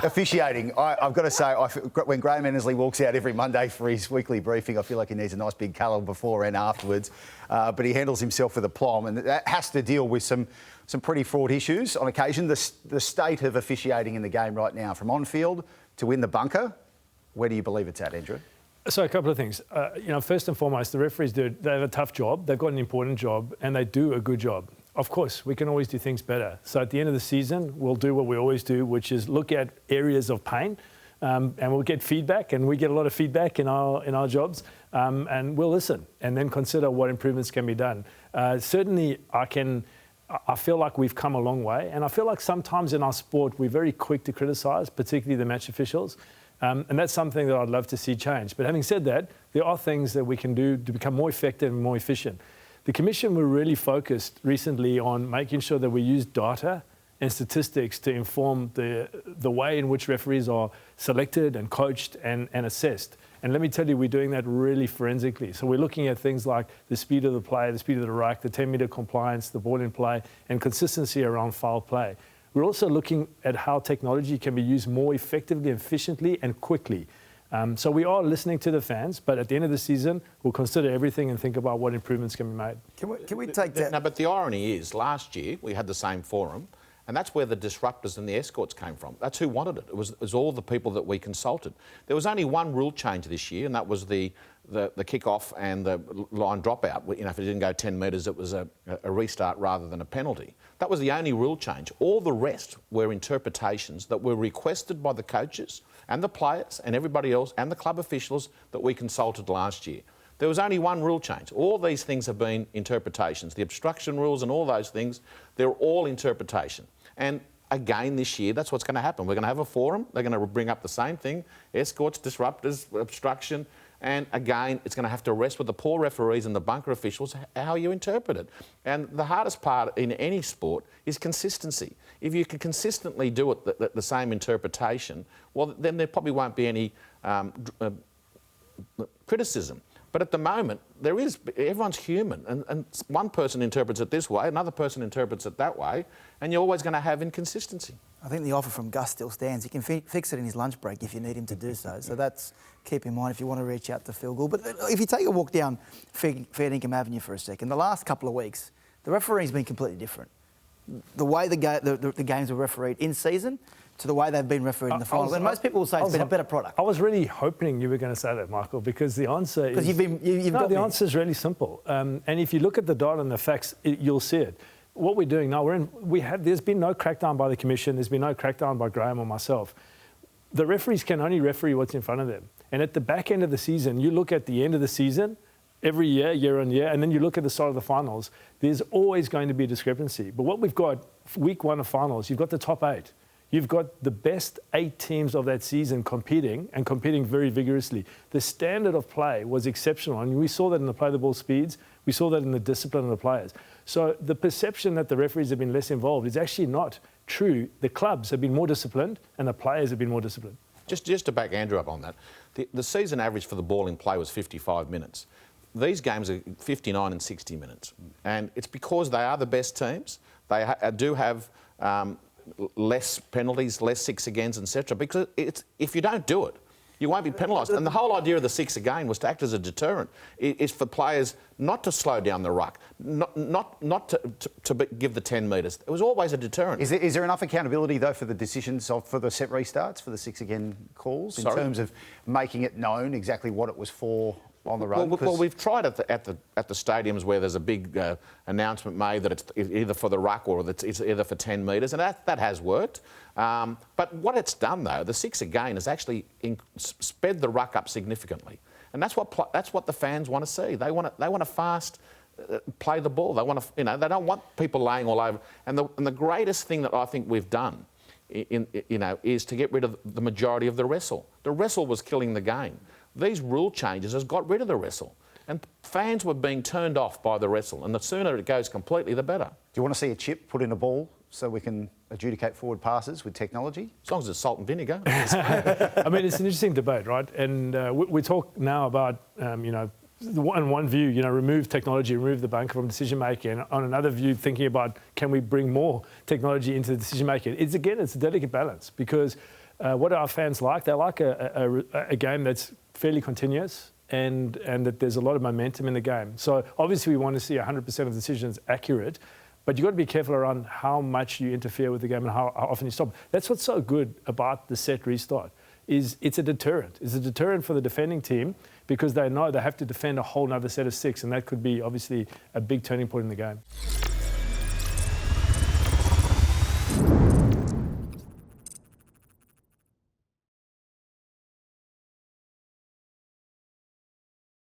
Officiating, I've got to say, when Graham Ennersley walks out every Monday for his weekly briefing, I feel like he needs a nice big colour before and afterwards. But he handles himself with aplomb, and that has to deal with some pretty fraught issues on occasion. The state of officiating in the game right now, from on-field to in the bunker, where do you believe it's at, Andrew? So a couple of things. First and foremost, the referees they have a tough job. They've got an important job, and they do a good job. Of course, we can always do things better. So at the end of the season, we'll do what we always do, which is look at areas of pain, and we'll get feedback, and we get a lot of feedback in our jobs, and we'll listen and then consider what improvements can be done. Certainly, I feel like we've come a long way, and I feel like sometimes in our sport we're very quick to criticise, particularly the match officials, and that's something that I'd love to see change. But having said that, there are things that we can do to become more effective and more efficient. The Commission were really focused recently on making sure that we use data and statistics to inform the way in which referees are selected and coached and assessed. And let me tell you, we're doing that really forensically. So we're looking at things like the speed of the play, the speed of the ruck, the 10-metre compliance, the ball in play, and consistency around foul play. We're also looking at how technology can be used more effectively, efficiently, and quickly. So we are listening to the fans, but at the end of the season, we'll consider everything and think about what improvements can be made. Can we take that? No, but the irony is, last year we had the same forum, and that's where the disruptors and the escorts came from. That's who wanted it. It was all the people that we consulted. There was only one rule change this year, and that was the kick-off and the line dropout. If it didn't go 10 metres, it was a restart rather than a penalty. That was the only rule change. All the rest were interpretations that were requested by the coaches and the players and everybody else and the club officials that we consulted last year. There was only one rule change. All these things have been interpretations. The obstruction rules and all those things, they're all interpretation. And again this year, that's what's going to happen. We're going to have a forum. They're going to bring up the same thing: escorts, disruptors, obstruction. And again, it's going to have to rest with the poor referees and the bunker officials how you interpret it. And the hardest part in any sport is consistency. If you can consistently do it, the same interpretation, well, then there probably won't be any criticism. But at the moment, everyone's human, and one person interprets it this way, another person interprets it that way, and you're always going to have inconsistency. I think the offer from Gus still stands. He can fix it in his lunch break if you need him to do so. So that's keep in mind if you want to reach out to Phil Gould. But if you take a walk down Fair Dinkum Avenue for a second, the last couple of weeks, the referee's been completely different. The way the games were refereed in season to the way they've been refereed in the finals. And most people will say it's been a better product. I was really hoping you were going to say that, Michael, because the answer is... Because the answer is really simple. And if you look at the data and the facts, you'll see it. What we're doing now, there's been no crackdown by the Commission, there's been no crackdown by Graham or myself. The referees can only referee what's in front of them. And at the back end of the season, you look at the end of the season, every year, year on year, and then you look at the start of the finals, there's always going to be a discrepancy. But what we've got, week one of finals, you've got the top 8. You've got the best 8 teams of that season competing very vigorously. The standard of play was exceptional, and we saw that in the play the ball speeds, we saw that in the discipline of the players. So the perception that the referees have been less involved is actually not true. The clubs have been more disciplined, and the players have been more disciplined. Just to back Andrew up on that, the season average for the ball in play was 55 minutes. These games are 59 and 60 minutes. And it's because they are the best teams. They do have less penalties, less 6 agains, etc. Because if you don't do it, you won't be penalised. And the whole idea of the 6 again was to act as a deterrent. It's for players not to slow down the ruck, not to give the 10 metres. It was always a deterrent. Is there enough accountability, though, for the decisions for the set restarts, for the 6 again calls, in terms of making it known exactly what it was for on the road? Well, we've tried at the stadiums where there's a big announcement made that it's either for the ruck or it's either for 10 metres, and that has worked. But what it's done, though, the 6 again has actually sped the ruck up significantly, and that's what the fans want to see. They want to fast play the ball. They want to, they don't want people laying all over. And the greatest thing that I think we've done, is to get rid of the majority of the wrestle. The wrestle was killing the game. These rule changes has got rid of the wrestle. And fans were being turned off by the wrestle. And the sooner it goes completely, the better. Do you want to see a chip put in a ball so we can adjudicate forward passes with technology? As long as it's salt and vinegar. I mean, it's an interesting debate, right? And we talk now about, on one view, remove technology, remove the bunker from decision-making. And on another view, thinking about, can we bring more technology into the decision-making? It's a delicate balance because what do our fans like? They like a game that's fairly continuous and that there's a lot of momentum in the game. So obviously we want to see 100% of decisions accurate, but you've got to be careful around how much you interfere with the game and how often you stop. That's what's so good about the set restart, is it's a deterrent. It's a deterrent for the defending team because they know they have to defend a whole other set of 6, and that could be obviously a big turning point in the game.